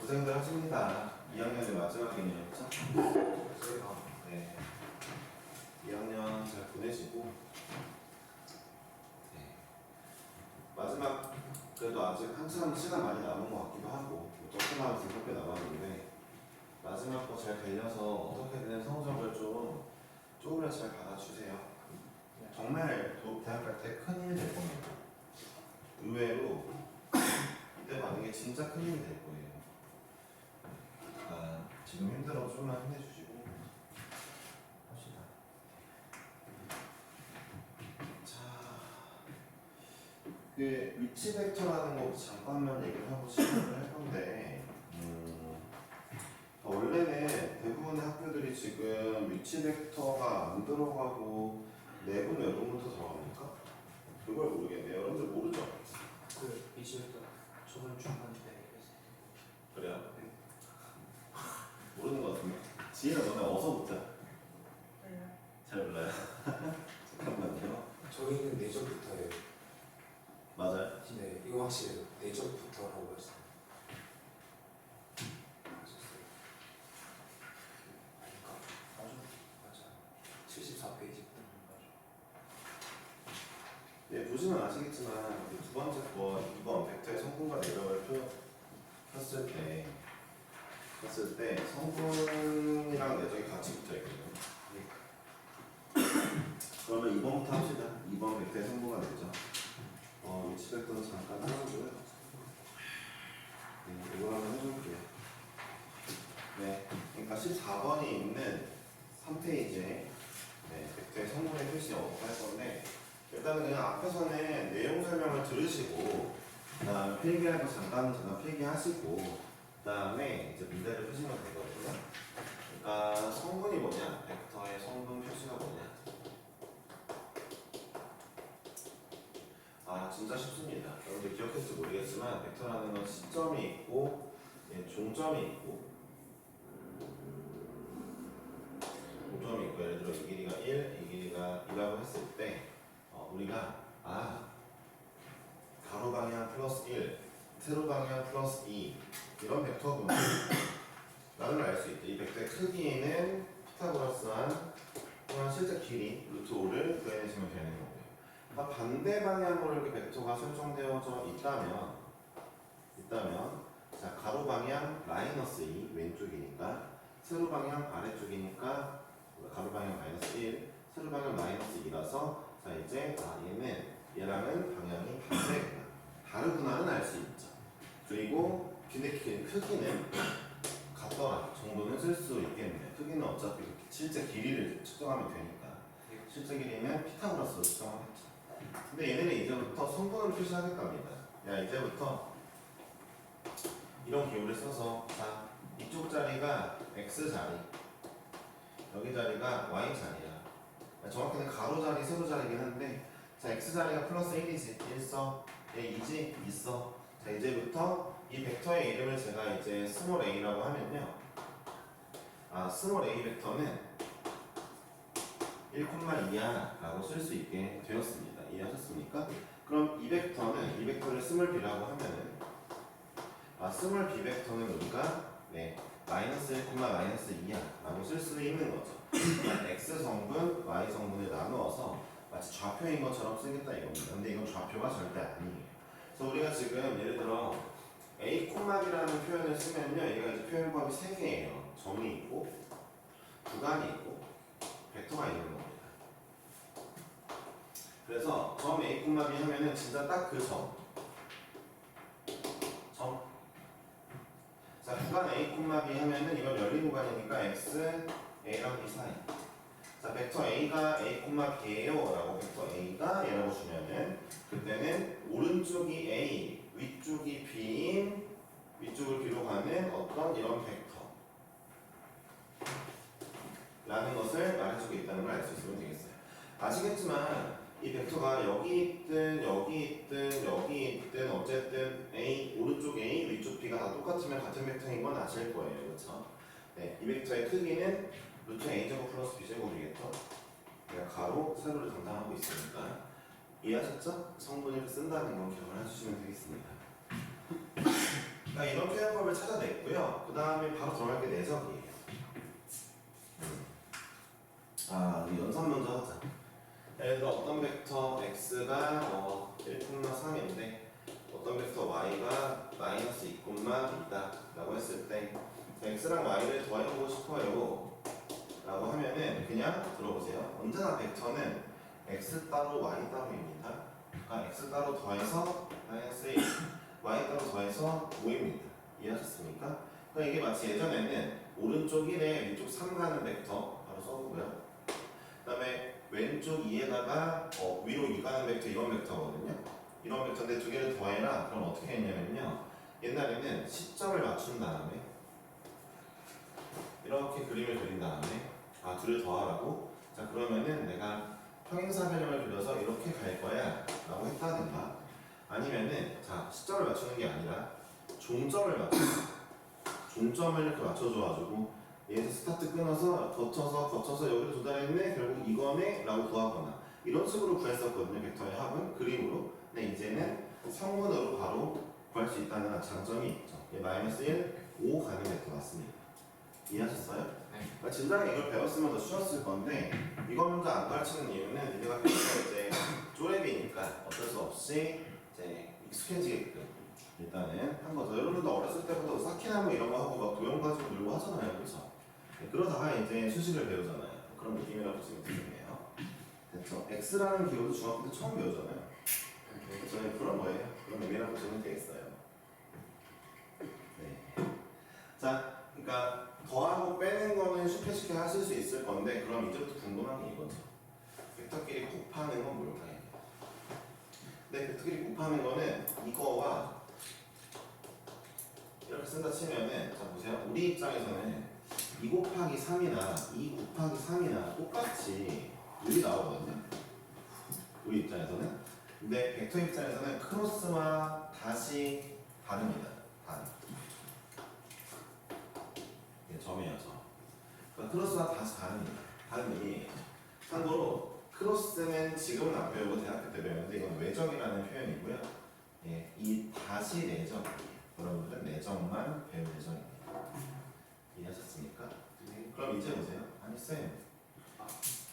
고생들 하십니다. 2학년의 마지막 개념이었죠? 네. 2학년 잘 보내시고, 네. 마지막, 그래도 아직 한참 시간 많이 남은 것 같기도 하고, 조금만 두껍게 남았는데, 마지막 거 잘 달려서 어떻게든 성적을 조금이라도 잘 받아주세요. 정말 대학 갈 때 큰일이 될 겁니다. 의외로, 이때 받는 게 진짜 큰일이 될 거예요. 지금 힘들어 조금만 힘내주시고 합시다. 자, 그 위치 벡터라는 거 잠깐만 얘기를 하고 시작을 할 건데, 원래는 대부분의 학교들이 지금 위치 벡터가 안 들어가고 내분 외분부터 들어갑니까? 그걸 모르겠네요. 여러분들 모르죠? 그 미술도 저번 중간에 얘기했어요. 그래요? 네. 모르는 것 같은데. 지혜는 너네 어서 묻자. 몰라요. 잘 몰라요. 잠깐만요. 저희는 내전부터예요. 맞아요. 네, 이거 확실해요. 내전부터라고 했어요. 맞았어요. 아닌가? 맞아. 74페이지. 맞아. 네, 보시면 아시겠지만 두 번째 거 2번 벡터의 성분과 내력을 폈을 때 성분이랑 내적이 같이 붙어 있거든요. 그러면 2번부터 합시다. 2번 벡터의 성분과 내적. 위치 벡터는 잠깐 하고요. 네, 이걸 한번 해볼게요. 네, 그러니까 14번이 있는 3페이지에 벡터의 성분의 표시 어떻게 할 건데, 일단은 그냥 앞에서는 내용 설명을 들으시고, 그 다음에 필기할 거 잠깐 필기하시고, 그 다음에 이제 문제를 푸시면 되거든요. 그러니까 성분이 뭐냐? 벡터의 성분 표시가 뭐냐? 진짜 쉽습니다. 여러분들 기억했을지 모르겠지만, 벡터라는 건 시점이 있고, 종점이 있고, 예를 들어 이 길이가 1, 이 길이가 2라고 했을 때, 우리가 가로 방향 플러스 1, 세로 방향 플러스 2 이런 벡터구나 라는 걸 알 수 있대. 이 벡터의 크기는 피타고라스한 또한 실제 길이 루트 5를 구해내시면 되는 거고요. 그러니까 반대 방향으로 이렇게 벡터가 설정되어져 있다면 자, 가로 방향 마이너스 2 왼쪽이니까, 세로 방향 아래쪽이니까 가로 방향 마이너스 1, 세로 방향 마이너스 2라서, 자 이제 얘랑은 방향이 반대구나, 다르구나는 알 수 있죠. 그리고 근데 크기는 같더라 정도는 쓸 수 있겠네. 크기는 어차피 실제 길이를 측정하면 되니까, 실제 길이는 피타고라스로 측정하겠죠. 근데 얘네는 이제부터 성분을 표시하겠답니다. 야, 이제부터 이런 기호를 써서, 자 이쪽 자리가 x 자리, 여기 자리가 y 자리야. 정확히는 가로 자리, 세로 자리긴 한데, 자 x 자리가 플러스 1이지. 1 써. 얘 2지? 2 써. 자 이제부터 이 벡터의 이름을 제가 이제 스몰 a라고 하면요, 스몰 a 벡터는 1,2야 라고 쓸 수 있게 되었습니다. 이해하셨습니까? 그럼 이 벡터를 스몰 b라고 하면은, 스몰 b 벡터는 우리가 마이너스 1, 마이너스 2야 라고 쓸 수 있는 거죠. x 성분, y 성분을 나누어서 마치 좌표인 것처럼 쓰겠다 이겁니다. 근데 이건 좌표가 절대 아니에요. 그래서 우리가 지금 예를 들어 a, b라는 표현을 쓰면요, 얘가 이제 표현법이 3개예요. 점이 있고, 구간이 있고, 벡터가 있는 겁니다. 그래서 점 a, b 하면은 진짜 딱 그 점. 자, 구간 a, b 하면은 이건 열린 구간이니까 x, a랑 b 사이. 자, 벡터 a가 a, b예요 라고 벡터 a가 얘라고 주면은, 그때는 오른쪽이 a, 위쪽이 b인, 위쪽을 뒤로 가는 어떤 이런 벡터 라는 것을 말해주고 있다는 걸 알 수 있으면 되겠어요. 아시겠지만 이 벡터가 여기 있든 어쨌든 a, 오른쪽 a, 위쪽 b가 다 똑같으면 같은 벡터인 건 아실 거예요. 그렇죠? 네, 이 벡터의 크기는 루트 a제곱 플러스 b제곱이겠죠? 내가 가로, 세로를 담당하고 있으니까. 이해하셨죠? 성분을 쓴다는 건 기억을 해주시면 되겠습니다. 그러니까 이런 표현법을 찾아냈고요. 그 다음에 바로 들어갈 게 내적이에요. 우리 연산 먼저 하자. 예를 들어 어떤 벡터 x가 1,3인데 어떤 벡터 y가 마이너스 2,2다 라고 했을 때 x랑 y를 더해보고 싶어요 라고 하면은 그냥 들어보세요. 언제나 벡터는 x 따로 y 따로입니다. 그러니까 x 따로 더해서 마이너스 1, y 따로 더해서 5입니다. 이해하셨습니까? 그러니까 이게 마치 예전에는 오른쪽 1에 위쪽 3 가는 벡터 바로 써보고요. 그 다음에 왼쪽 2에다가 위로 2 가는 벡터 이런 벡터거든요. 이런 벡터인데 두 개를 더해라. 그럼 어떻게 했냐면요. 옛날에는 시점을 맞춘 다음에 이렇게 그림을 그린 다음에 둘을 더하라고. 자 그러면은 내가 평행사 변형을 그려서 이렇게 갈 거야 라고 했다든가 아니면은 자 시점을 맞추는 게 아니라 종점을 종점을 이렇게 맞춰줘가지고 얘에서 스타트 끊어서 거쳐서 여기를 도달했네 결국 이거네 라고 구하거나 이런 식으로 구했었거든요. 벡터의 합은 그림으로. 근데 이제는 성분으로 바로 구할 수 있다는 장점이 있죠. 얘 마이너스 1, 5 가는 벡터 맞습니다. 이해하셨어요? 네. 그러니까 진작에 이걸 배웠으면 더 쉬웠을 건데 이거 먼저 안 가르치는 이유는 니네가 이제 쪼렙이니까 어쩔 수 없이 이제 익숙해지게끔 일단은 한 거죠. 여러분도 어렸을 때부터 쌓기나무 이런 거 하고 막 도형 가지고 놀고 하잖아요. 그렇죠? 그러다가 이제 수식을 배우잖아요. 그런 느낌이라고 보시면 되겠네요. 됐죠? X라는 기호도 중학교 때 처음 배우잖아요. 저는 그런 거예요. 그런 의미라고 보시면 되겠어요. 네. 자, 그러니까 더하고 빼는 거는 쉽게 하실 수 있을 건데 그럼 이제부터 궁금한 게 이거죠. 벡터끼리 곱하는 건 뭘까요? 근데 벡터끼리 곱하는 거는 이거와 이렇게 쓴다 치면은 자 보세요. 우리 입장에서는 2 곱하기 3이나 2 곱하기 3이나 똑같이 여기 나오거든요. 우리 입장에서는. 근데 벡터 입장에서는 크로스와 다시 다릅니다. 점이에요, 점. 그러니까 크로스와 다시 다릅니다. 다른 의미예요. 참고로 크로스는 지금은 안 배우고 대학교 때 배우는데 이건 외적이라는 표현이고요. 예, 이 다시 내적이에요. 여러분들은 내적만 배울 예정입니다. 이해하셨습니까? 네. 그럼 이제 보세요. 아니 쌤,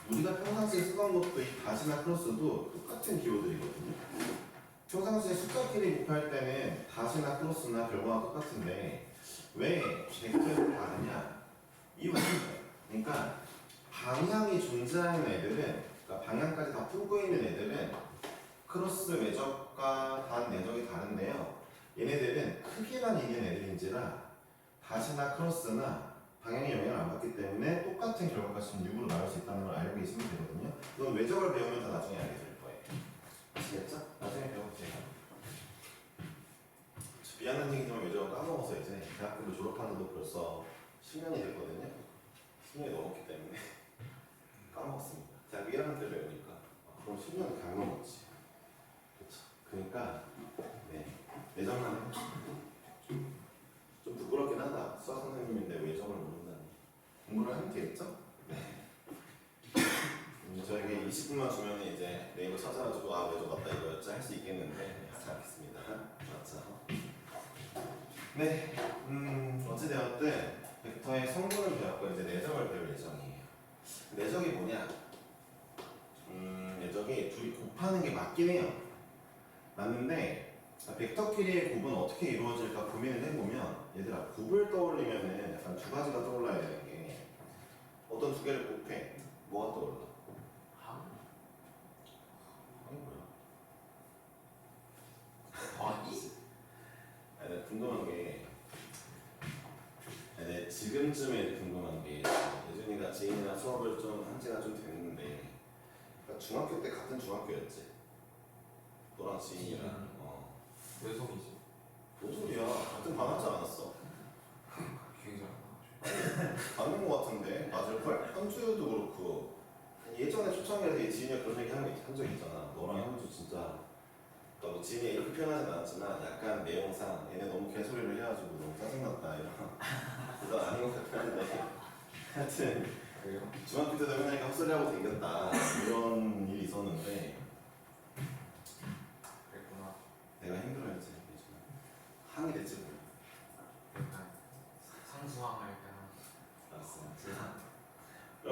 우리가 평상시에 쓰던 것도 이 다시나 크로스도 똑같은 기호들이거든요. 평상시에 숫자끼리 곱할 때는 다시나 크로스나 결과가 똑같은데 왜 벡터에서 다르냐? 이유가 있어요. 그러니까 방향이 존재하는 애들은, 그러니까 방향까지 다 풀고 있는 애들은 크로스 외적과 단 내적이 다른데요. 얘네들은 크기만 있는 애들인지라 다시나 크로스나 방향에 영향을 안 받기 때문에 똑같은 결과값은 6으로 나올 수 있다는 걸 알고 계시면 되거든요. 이건 외적을 배우면 다 나중에 알게 될 거예요. 아시겠죠? 나중에 배워보세요. 미안한 얘기지만 외적은 까먹어서 이제 대학교를 졸업하는도 벌써 10년이 됐거든요. 10년이 넘었기 때문에 까먹었습니다. 대학 1학년 때 배우니까 그럼 10년은 그냥 넘었지. 그렇죠. 그러니까 내적만 해보시죠. 좀 부끄럽긴 하다. 수학 선생님인데 외적을 모른다니. 공부를 하면 되겠죠? 네. 저에게 20분만 주면 이제 네이버 찾아가지고 외적 맞다 이거였지 할 수 있겠는데 하지 않겠습니다. 맞죠? 네, 어찌되었든 벡터의 성분을 배웠고 이제 내적을 배울 예정이에요. 내적이 뭐냐? 내적이 둘이 곱하는 게 맞긴 해요. 맞는데 벡터끼리의 곱은 어떻게 이루어질까 고민을 해보면 얘들아 곱을 떠올리면은 약간 두 가지가 떠올라야 되는 게 어떤 두 개를 곱해 뭐가 떠올라? 더하기? 아니 궁금한 게 지금쯤에 궁금한 게 예준이가 지인이랑 수업을 좀 한 지가 좀 됐는데 그러니까 중학교 때 같은 중학교였지? 너랑 지인이랑 외성이지. 뭔 소리야? 같은 반 하지 않았어? 기억이 잘 안 나. 맞는 거 같은데 맞을걸? 현주도 그렇고 예전에 초창기에서 지인이가 그런 얘기 한 적 있잖아. 너랑 현주 진짜 그러니까 뭐 지인이 이렇게 표현하진 않았지만 약간 내용상 얘네 너무 개소리를 해가지고 너무 짜증났다 이런 그건 아닌 것 같긴 한데 하여튼 그래요? 중학교 때도 맨날 이렇게 헛소리하고 생겼다 이런 일이 있었는데 그랬구나. 내가 힘들어했지. 항이 됐지 뭐.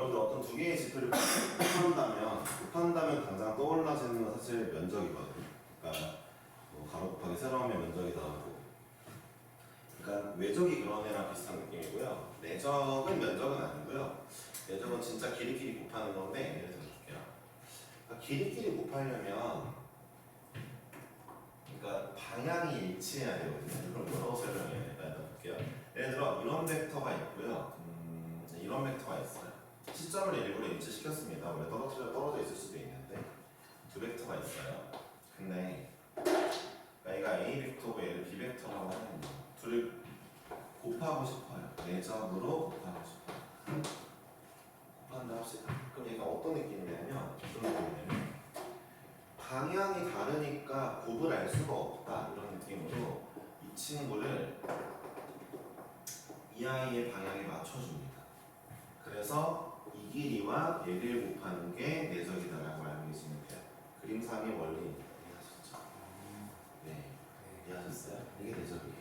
여러분들 어떤 두 개의 지표를 곱한다면 당장 떠올라지는 건 사실 면적이거든요. 그러니까 뭐 가로 곱하기 세로 하면 면적이 나오고, 그러니까 외적이 그런 애랑 비슷한 느낌이고요. 내적은 면적은 아니고요. 내적은 진짜 길이끼리 곱하는 건데, 예를 들어볼게요. 그러니까 길이끼리 곱하려면, 그러니까 방향이 일치해야 되거든요. 그럼 뭐라고 설명해야 될까? 일단 볼게요. 예를 들어 이런 벡터가 있고요. 이런 벡터가 있어요. 시점을 일부러 일치시켰습니다. 원래 떨어져 있을 수도 있는데 두 벡터가 있어요. 근데 얘가 A 벡터고 얘를 B 벡터라고 하면 둘을 곱하고 싶어요. 내적으로 곱하고 싶어요. 곱한다 합시다. 그럼 얘가 어떤 느낌이냐면 무슨 느낌이냐면 방향이 다르니까 구분할 수가 없다 이런 느낌으로 이 친구를 이 아이의 방향에 맞춰줍니다. 그래서 이 길이와 얘를 곱하는 게 내적이다라고 알고 계시면 돼요. 그림상의 원리 이해하셨죠? 네, 이해하셨어요? 이게 내적이에요.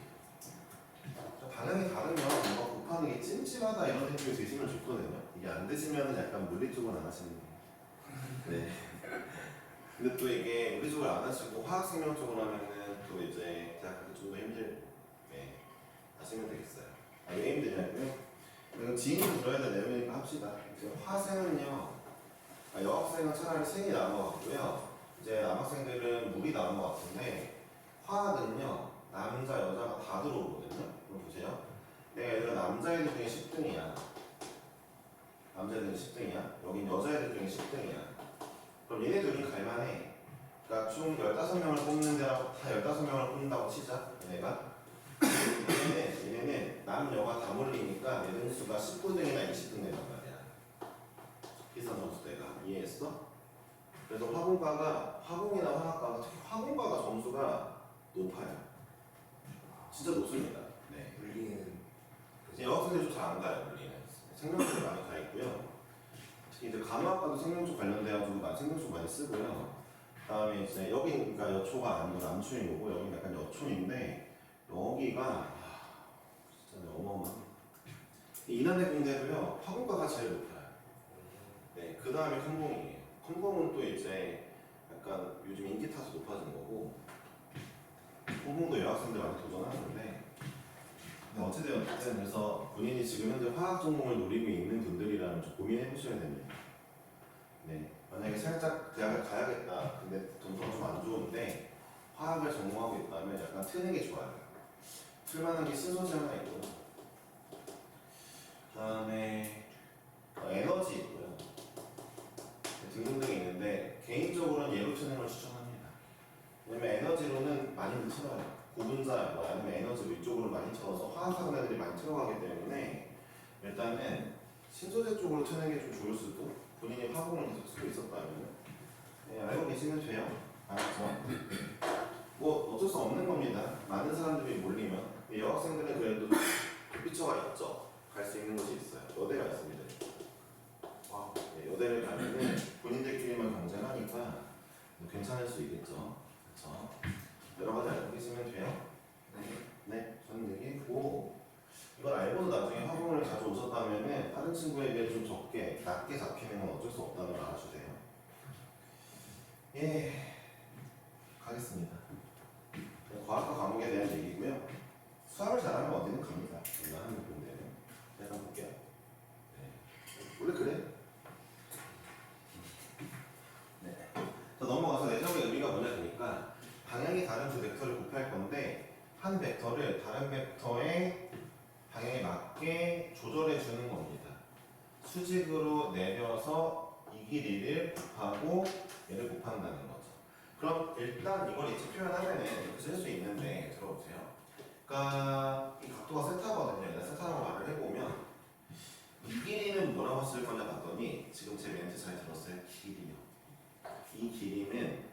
방향이 다르면 뭔가 곱하는 게 찜찜하다 이런 느낌이 드시면 좋거든요. 이게 안 드시면 약간 물리 쪽은 안 하시는 거예요. 네. 근데 또 이게 물리 쪽을 안 하시고 화학 생명 쪽으로 하면은 또 이제 대학교 좀 더 힘들, 네, 하시면 되겠어요. 왜 힘드냐고요? 이거 지인이 들어야 될 내용이니까 합시다. 이제 화생은요, 여학생은 차라리 생이 나은 것 같고요. 이제 남학생들은 물이 나은 것 같은데, 화학은요, 남자, 여자가 다 들어오거든요. 그럼 보세요. 내가 예를 들어 남자애들 중에 10등이야. 남자애들은 10등이야. 여긴 여자애들 중에 10등이야. 그럼 얘네 둘은 갈만해. 그러니까 총 15명을 뽑는데 다 15명을 뽑는다고 치자. 얘네가. 얘네는 남녀가 다 몰리니까 내 등수가 19등이나 20등 된단 말이야. 기사 점수대가. 이해했어? 그래서 화공이나 화학과가 특히 화공과가 점수가 높아요. 진짜 높습니다. 네. 물리는 여학생들이 좀 잘 안 가요. 물리는. 생명쪽에 많이 가 있고요. 특히 이제 간호학과도 생명쪽 관련돼가지고 생명쪽 많이 쓰고요. 그다음에 이제 여기 그러니까 여초가 아니고 남초이고 여기 약간 여초인데 여기가 진짜 어마어마해. 이난대 공대도요 화공과가 제일 높아요. 네, 그 다음에 컴공이에요. 컴공은 또 이제 약간 요즘 인기 타서 높아진 거고, 컴공도 여학생들 많이 도전하는데, 근데 어찌되었든 그래서 본인이 지금 현재 화학 전공을 노리고 있는 분들이라면 좀 고민해 보셔야 됩니다. 네, 만약에 살짝 대학을 가야겠다. 근데 점수가 좀 안 좋은데 화학을 전공하고 있다면 약간 트는 게 좋아요. 틀만한 게 신소재 하나 있고, 그다음에 에너지 있고요. 등등등이 있는데 개인적으로는 얘로 트는 걸 추천합니다. 왜냐면 에너지로는 많이 틀어요. 고분자 뭐 아니면 에너지로 이쪽으로 많이 틀어서 화학하는 애들이 많이 틀어가기 때문에 일단은 신소재 쪽으로 트는 게 좀 좋을 수도. 본인이 화공을 계속 쓰고 있었다면 네, 알고 계시면 돼요. 알았죠? 뭐 어쩔 수 없는 겁니다. 많은 사람들이 몰리면 여학생들은 그래도 삐쳐가 있죠. 갈 수 있는 곳이 있어요. 여대가 있습니다. 네, 여대를 가면은 본인들끼리만 경쟁하니까 괜찮을 수 있겠죠. 그렇죠? 여러 가지 알고 계시면 돼요. 네, 저는 얘기했고 이걸 알고도 나중에 화공을 가져오셨다면은 다른 친구에 비해 좀 낮게 잡히는 건 어쩔 수 없다는 걸 알아주세요. 예, 가겠습니다. 과학과 과목에 대한 얘기고요. 수학을 잘하면 어디든 갑니다. 웬만한 공대는. 제가 볼게요. 네. 원래 그래. 네. 자, 넘어가서 내적의 의미가 뭐냐 되니까 방향이 다른 두 벡터를 곱할 건데 한 벡터를 다른 벡터의 방향에 맞게 조절해 주는 겁니다. 수직으로 내려서 이 길이를 곱하고 얘를 곱한다는 거죠. 그럼 일단 이걸 이렇게 표현하면 이렇게 쓸 수 있는데 들어보세요. 그러니까 이 각도가 세타거든요. 일단 세타라고 말을 해보면 이 길이는 뭐라고 쓸 거냐 봤더니 지금 제 멘트 잘 들었어요? 길이요. 이 길이는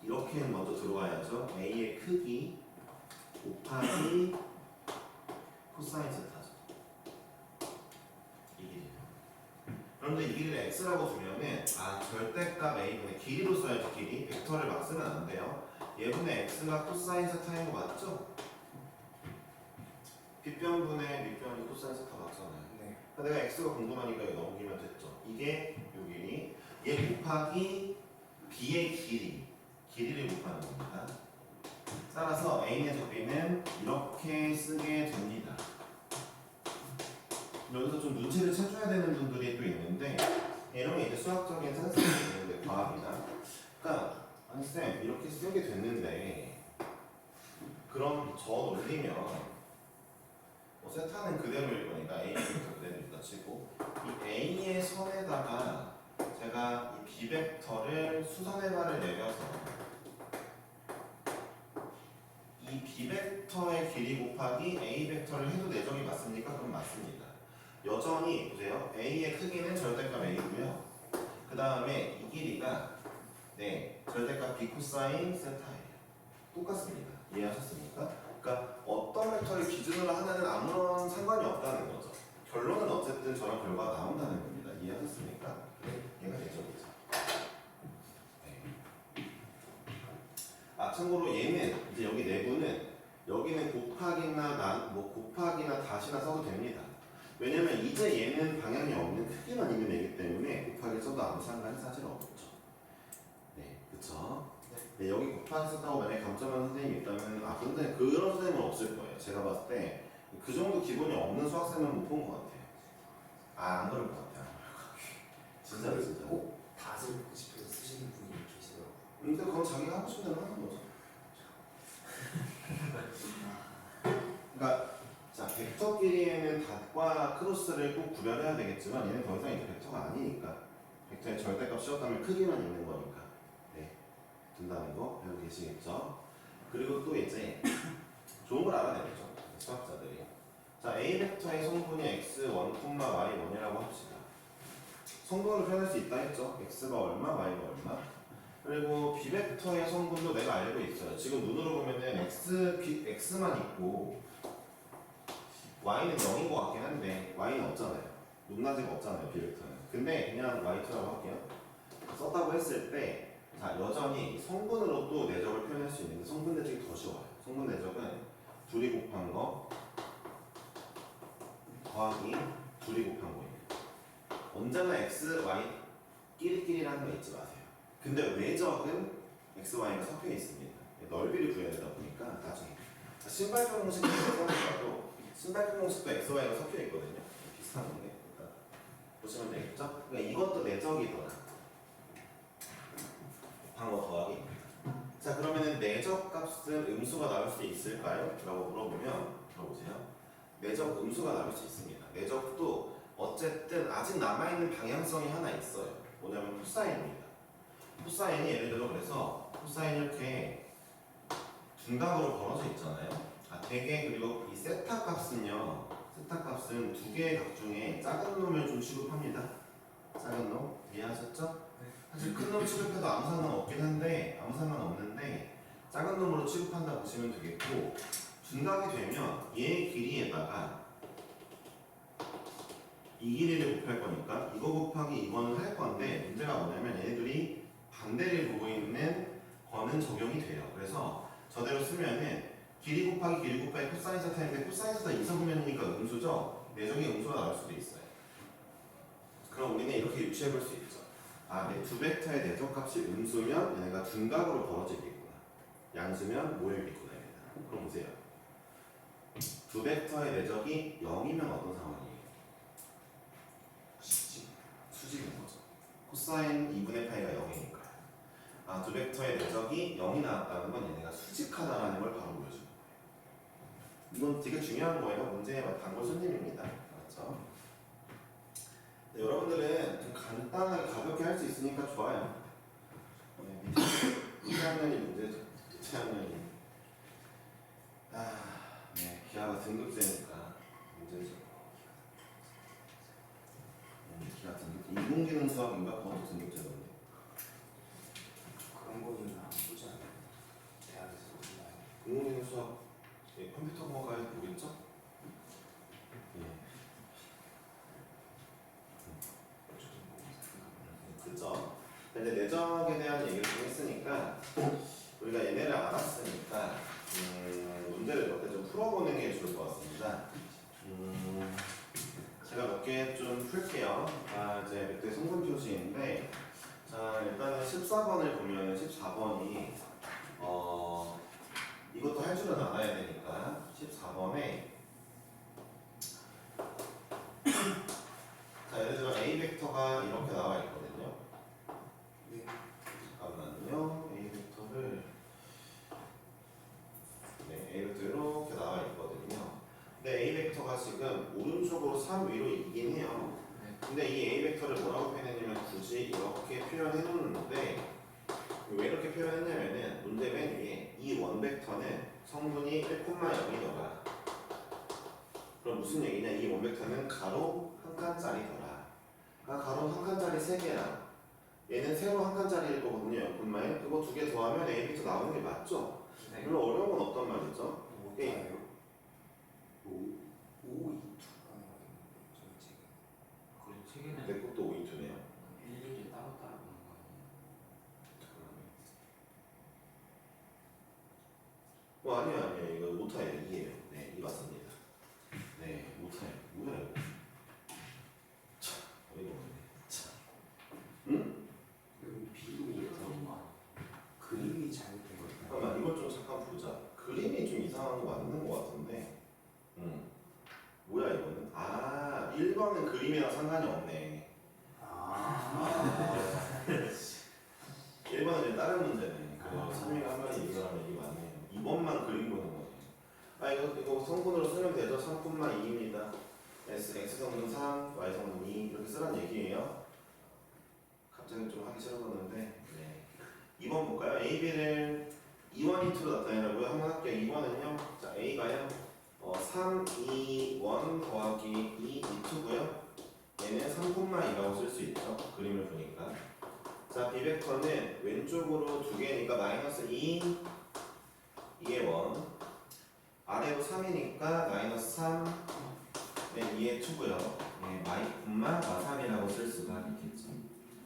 이렇게 먼저 들어와야죠. A의 크기 곱하기 코사인 세타죠. 이 길이. 그런데 이 길이를 x라고 두면은 절대값 a분의 길이로 써야지. 길이 벡터를 막 쓰면 안 돼요. 얘분의 x가 코사인 세타인 거 맞죠? 빗변분의 밑변이 코사인 세타 맞잖아요. 네. 내가 x가 궁금하니까 이거 넘기면 됐죠. 이게 요 길이, 얘 곱하기 b의 길이를 곱하는 겁니다. 따라서 a의 적비는 이렇게 쓰게 됩니다. 여기서 좀 눈치를 채줘야 되는 분들이 또 있는데 이런 게 이제 수학적인 산술이 있는데 과학이나 그러니까 아니 쌤 이렇게 쓰게 됐는데 그럼 저 놀리면 뭐 세타는 그대로일 거니까 A는 그대로일까 치고 이 A의 선에다가 제가 이 B 벡터를 수선해발을 내려서 이 B 벡터의 길이 곱하기 A 벡터를 해도 내적이 맞습니까? 그럼 맞습니다. 여전히 보세요. A의 크기는 절대값 A고요. 그 다음에 이 길이가 네 절대값 B 코사인 세타예요. 똑같습니다. 이해하셨습니까? 그러니까 어떤 벡터를 기준으로 하나는 아무런 상관이 없다는 거죠. 결론은 어쨌든 저런 결과가 나온다는 겁니다. 이해하셨습니까? 얘가 내적이죠. 네. 아 참고로 얘는 이제 여기 내부는 여기는 곱하기나 다시나 써도 됩니다. 왜냐면 이제 얘는 방향이 없는 크기만 있는 애기 때문에 곱하기 써도 아무 상관이 사실 없죠. 네, 그쵸? 네, 여기 곱하기 썼다고 만약에 감점하는 선생님이 있다면 근데 그런 선생님은 없을 거예요. 제가 봤을 때 그 정도 기본이 없는 수학생은 못 본 것 같아요. 안 그럴 것 같아요. 진짜로 진짜. 꼭 닷을 보고 싶어서 쓰시는 분이 계시더라고요. 근데 그건 자기가 하고 싶은 대로 하는 거죠. 그러니까 자 벡터끼리에는 닷과 크로스를 꼭 구별해야 되겠지만 얘는 더 이상 이제 벡터가 아니니까 벡터의 절대값 씌웠다면 크기만 있는 거니까 네 된다는 거 배우고 계시겠죠. 그리고 또 이제 좋은 걸 알아야 되겠죠 수학자들이. 자 A 벡터의 성분이 x1, y1이라고 합시다. 성분을 표현할 수 있다 했죠. x가 얼마, y가 얼마. 그리고 B 벡터의 성분도 내가 알고 있어요. 지금 눈으로 보면은 x만 있고 y는 0인 것 같긴 한데 y는 없잖아요. 높낮이가 없잖아요. B 벡터는. 근데 그냥 y2라고 할게요. 썼다고 했을 때 자, 여전히 성분으로도 내적을 표현할 수 있는데 성분 내적이 더 쉬워요. 성분 내적은 둘이 곱한 거 더하기 둘이 곱한 거예요. 언제나 x, y 끼리끼리라는 거 잊지 마세요. 근데 외적은 x, y가 섞여 있습니다. 넓이를 구해야 되다 보니까 나중에 신발표 공식을 써도 신발표 공식도 x, y가 섞여 있거든요. 비슷한 건데 그러니까 보시면 되겠죠? 그러니까 이것도 내적이더라. 곱한 거 더하기. 자 그러면은 내적 값은 음수가 나올 수 있을까요? 라고 물어보면 들어보세요. 내적 음수가 나올 수 있습니다. 내적도 어쨌든 아직 남아있는 방향성이 하나 있어요. 뭐냐면 코사인입니다. 코사인이 예를 들어 그래서 코사인 이렇게 둔각으로 벌어져 있잖아요. 되게 그리고 이 세타 값은요. 세타 값은 두 개의 각 중에 작은 놈을 좀 취급합니다. 작은 놈 이해하셨죠? 사실 큰 놈 취급해도 아무 상관없긴 한데 아무 상관없는데 작은 놈으로 취급한다 보시면 되겠고 둔각이 되면 얘의 길이에다가 이 길이를 곱할 거니까 이거 곱하기 이거는 할 건데 문제가 뭐냐면 얘네들이 반대를 보고 있는 거는 적용이 돼요. 그래서 저대로 쓰면은 길이 곱하기 코사인 세타인데 코사인 세타 이성분면이니까 음수죠. 내적이 음수가 나올 수도 있어요. 그럼 우리는 이렇게 유추해 볼 수 있죠. 내 두 벡터의 내적값이 음수면 얘네가 둔각으로 벌어지겠구나. 양수면 모여있겠구나. 그럼 보세요. 두 벡터의 내적이 0이면 어떤 상황이에요? 수직인 거죠. 코사인 2분의 파이가 0이니까요. 두 벡터의 내적이 0이 나왔다는 건 얘네가 수직하다는 걸 바로 보여주는 거예요. 이건 되게 중요한 거예요. 문제의 단골 손님입니다. 그렇죠? 네, 여러분들은 좀 간단하게 가볍게 할 수 있으니까 좋아요. 네, 밑에 학년이 문제죠. 밑에 학년이. 네, 기하가 등급제니까 문제죠. 기하 등급. 인공지능 수학인가? 그것도 등급제던데. 그런 거는 안 보지 않아요. 대학에서 보나요? 인공지능 수학, 컴퓨터공학과에서 보겠죠? 그죠? 근데 내적에 대한 얘기를 좀 했으니까 우리가 얘네를 알았으니까 문제를 몇 개 좀 풀어보는 게 좋을 것 같습니다. 제가 제가 몇 개 좀 풀게요. 이제 몇 개 성분 표시인데, 자, 일단은 14번을 보면 14번이, 이것도 할 줄은 알아야 되니까, 14번에, 자, 예를 들어 A 벡터가 이렇게 나와 있거든요. 네. 잠깐만요. A 벡터를, 네, A 벡터 이렇게 나와 있거든요. 근데 A 벡터가 지금 오른쪽으로 3 위로 있긴 해요. 네. 근데 이 A 벡터를 뭐라고 표현했냐면 굳이 이렇게 표현해 놓는데 왜 이렇게 표현했냐면은 문제 맨 위에 이 원벡터는 성분이 1,0이더라. 그럼 무슨 얘기냐? 이 원벡터는 가로 한 칸짜리더라. 그러니까 가로 한 칸짜리 3개랑 얘는 세로 한 칸짜리일 거거든요. 0,1. 그거 2개 더하면 A 벡터 나오는 게 맞죠? 네. 별로 어려운 건 없단 말이죠. 뭐예요? 5, 2, 2가 저희 지금 그리고 책에는 내 것도 5, 2네요. 일일이 따로따로 보는 거 아니에요? 아니요. 이거 오타예요. 2예요. 네, 2 맞습니다. 네, 오타예요. 뭐야 이거? 참, 어이가 없네. 참. 응? 여기 비율이 그런 거 아니에요? 그림이 잘못된 거예요? 잠깐만, 이걸 좀 잠깐 보자. 그림이 좀 이상한 거 맞는 거 같은데. 뭐야 이거는? 1번은 그림이랑 상관이 없네. 1번은 이제 다른 문제네. 그래서 3위가 한 마리 이거라면 이게 맞네요. 2번만 그림 보는 거네. 이거 성분으로 쓰면 되죠? 3,2입니다. X 성분 3, Y 성분 2 이렇게 쓰란 얘기예요. 갑자기 좀 하기 싫어졌는데. 네. 2번 볼까요? A, B를 2원 인투로 나타내라고요? 한번 할게요. 2번은요. 자, A가요. 3, 2, 1 더하기 2, 2고요. 얘는 3,2라고 쓸 수 있죠. 그림을 보니까. 자, B 벡터는 왼쪽으로 2개니까 마이너스 2, 2의 1. 아래로 3이니까 마이너스 3, 네, 2의 2고요. 네, 마이,마3이라고 쓸 수가 있겠죠.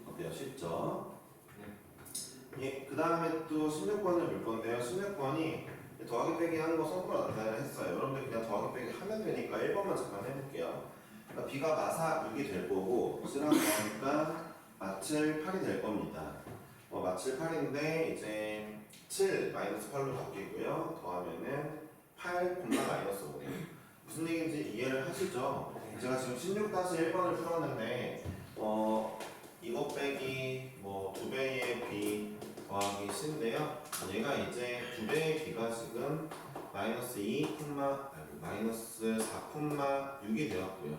어때요? 쉽죠? 예, 그 다음에 또 16번을 볼 건데요. 16번이 더하기 빼기 하는 거 성분으로 나타내라 했어요. 여러분들 그냥 더하기 빼기 하면 되니까 1번만 잠깐 해볼게요. 그러니까 B가 마사 6이 될 거고 C랑 더하니까 마칠 8이 될 겁니다. 마칠 8인데 이제 7 마이너스 8로 바뀌고요. 더하면은 8, 마이너스 5네요. 무슨 얘기인지 이해를 하시죠? 제가 지금 16-1번을 풀었는데 이거 빼기 2배의 B 더하기 C인데요. 얘가 이제 2배의 B가 지금 마이너스 4,6이 되었고요.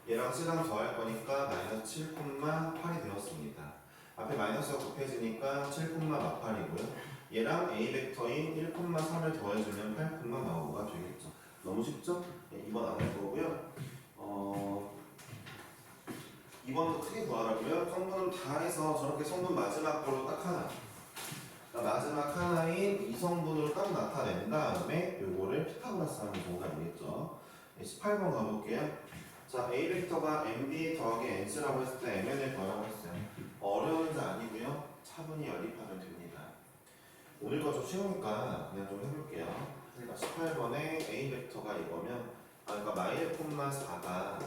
얘랑 C랑 더할 거니까 마이너스 7,8이 되었습니다. 앞에 마이너스가 곱해지니까 7,8이고요. 얘랑 A 벡터인 1,3을 더해주면 8,5가 되겠죠. 너무 쉽죠? 네, 2번 안 할 거고요. 2번도 크게 구하라고요. 성분은 다 해서 저렇게 성분 마지막 걸로 딱 하나. 그러니까 마지막 하나인 이 성분으로 딱 나타낸 다음에 요거를 피타고라스 하는 정답이겠죠. 18번 가볼게요. 자, A 벡터가 MB 더하기 NC라고 했을 때 MN을 구하라고 했어요. 어려운 문제 아니고요. 차분히 연립하면 됩니다. 오늘 거 좀 쉬우니까 그냥 좀 해볼게요. 그러니까 18번에 A 벡터가 이거면 그러니까 마일, 4가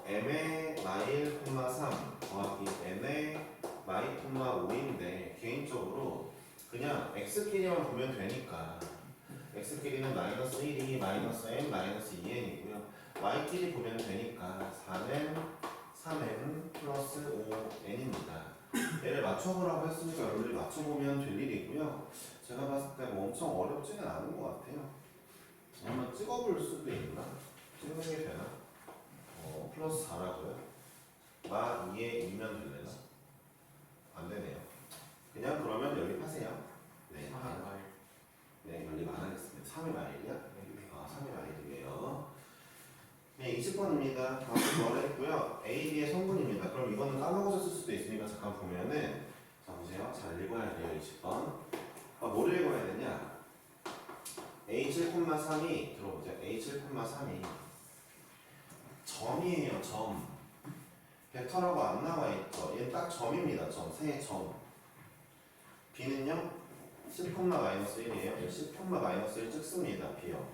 m의 마일, 3 더하기 n의 마이, 5인데 개인적으로 그냥 x끼리만 보면 되니까 x끼리는 마이너스 1이 마이너스 n, 마이너스 2n이고요. y끼리 보면 되니까 4는 3n 플러스 5n입니다. 얘를 맞춰보라고 했으니까 여러분들이 맞춰보면 될 일이고요. 제가 봤을 때 뭐 엄청 어렵지는 않은 것 같아요. 한번 찍어볼 수도 있나? 찍는 게 되나? 플러스 4라고요? 마 2에 2면 될래나? 안 되네요. 그냥 그러면 연립하세요. 네, 네, 연립 안 하겠습니다. 3의 마일이야? 3의 마일이에요. 네, 20번입니다. 다음 거 했고요. A, B의 성분입니다. 그럼 이거는 까먹으셨을 수도 있으니까 잠깐 보면은 자, 보세요. 잘 읽어야 돼요, 20번. 뭐를 읽어야 되냐? A7,3이 들어보세요. A7,3이 점이에요, 점. 벡터라고 안 나와 있죠. 얘는 딱 점입니다. 점, 세 점. B는요, 10,-1이에요. 10,-1 찍습니다. B요.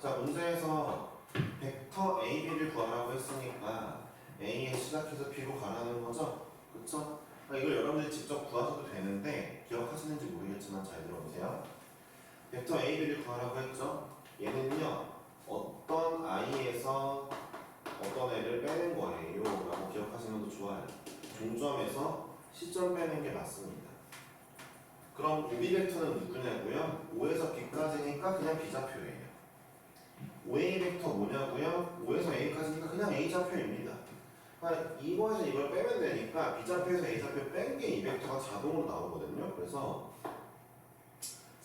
자, 문제에서 벡터 A, B를 구하라고 했으니까 A에 시작해서 B로 가라는 거죠? 그쵸? 이걸 여러분들이 직접 구하셔도 되는데 기억하시는지 모르겠지만 잘 들어보세요. 벡터 A, B를 구하라고 했죠? 얘는요 어떤 I에서 어떤 애를 빼는 거예요 라고 기억하시면 더 좋아요. 종점에서 시점 빼는 게 맞습니다. 그럼 우리 벡터는 누구냐고요? 5에서 B까지니까 그냥 B좌표예요. 5A 벡터 뭐냐고요? 5에서 A까지니까 그냥 A좌표입니다. 그러니까 이거에서 이걸 빼면 되니까 B좌표에서 A좌표 뺀 게 이 벡터가 자동으로 나오거든요. 그래서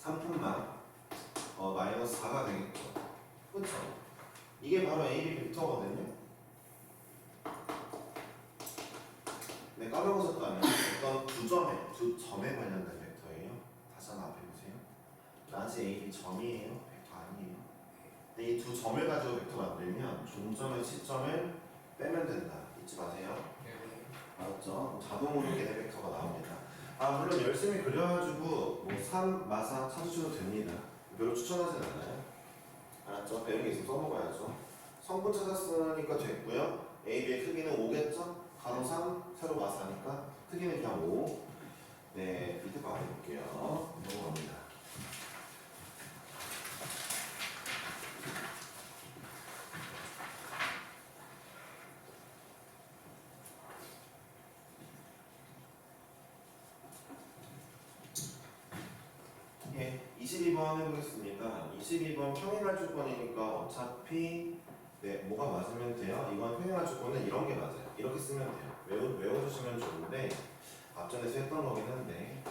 3푼만 마이너스 4가 되겠죠. 그렇죠? 이게 바로 AB 벡터거든요. 네, 까먹으셨다면 어떤 두 점에 관련된 벡터예요. 다시 한번 앞에 보세요. 라지 AB 점이에요. 벡터 아니에요. 근데 이 두 점을 가지고 벡터 만들면 종점의 시점을 빼면 된다. 잊지 마세요. 알았죠? 자동으로 걔네 벡터가 나옵니다. 물론 열심히 그려가지고 뭐 3, 마사 찾으셔도 됩니다. 별로 추천하진 않아요. 알았죠? 배우는 게 있으면 써먹어야죠. 성분 찾았으니까 됐고요. AB의 크기는 5겠죠? 가로 3, 세로 마사니까 크기는 그냥 5. 네, 밑에 거 해볼게요. 넘어갑니다. 예, 22번 해보겠습니다. 22번 평행할 조건이니까 어차피 네, 뭐가 맞으면 돼요? 이건 평행할 조건은 이런 게 맞아요. 이렇게 쓰면 돼요. 외워주시면 좋은데 앞전에서 했던 거긴 한데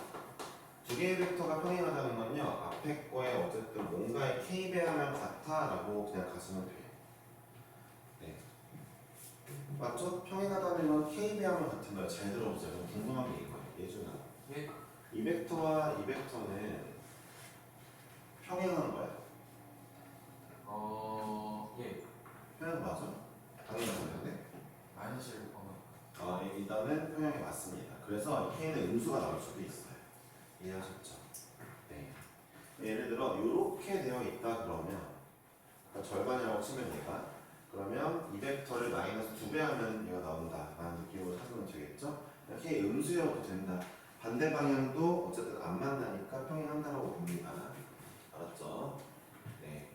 두 개의 벡터가 평행하다는 건요. 앞에 거에 어쨌든 뭔가의 k 배하면 같아라고 그냥 가시면 돼요. 네. 맞죠? 평행하다는 건 k 배하면 같은 거예요. 잘 들어보세요. 궁금한 게 이거예요. 예준아. 예? 이 벡터와 이 벡터는 평행한 거야? 예. 평행 맞아? 당연히 맞는데? 마이너스를 일단은 평행이 맞습니다. 그래서 k는 음수가 나올 수도 있어요. 이해하셨죠? 네. 예를 들어 이렇게 되어 있다 그러면 그러니까 절반이라고 치면 얘가 그러면 이 벡터를 마이너스 2배 하면 얘가 나온다 라는 느낌으로 찾으면 되겠죠? k 음수여도 된다. 반대 방향도 어쨌든 안 만나니까 평행한다라고 봅니다. 알았죠? 네.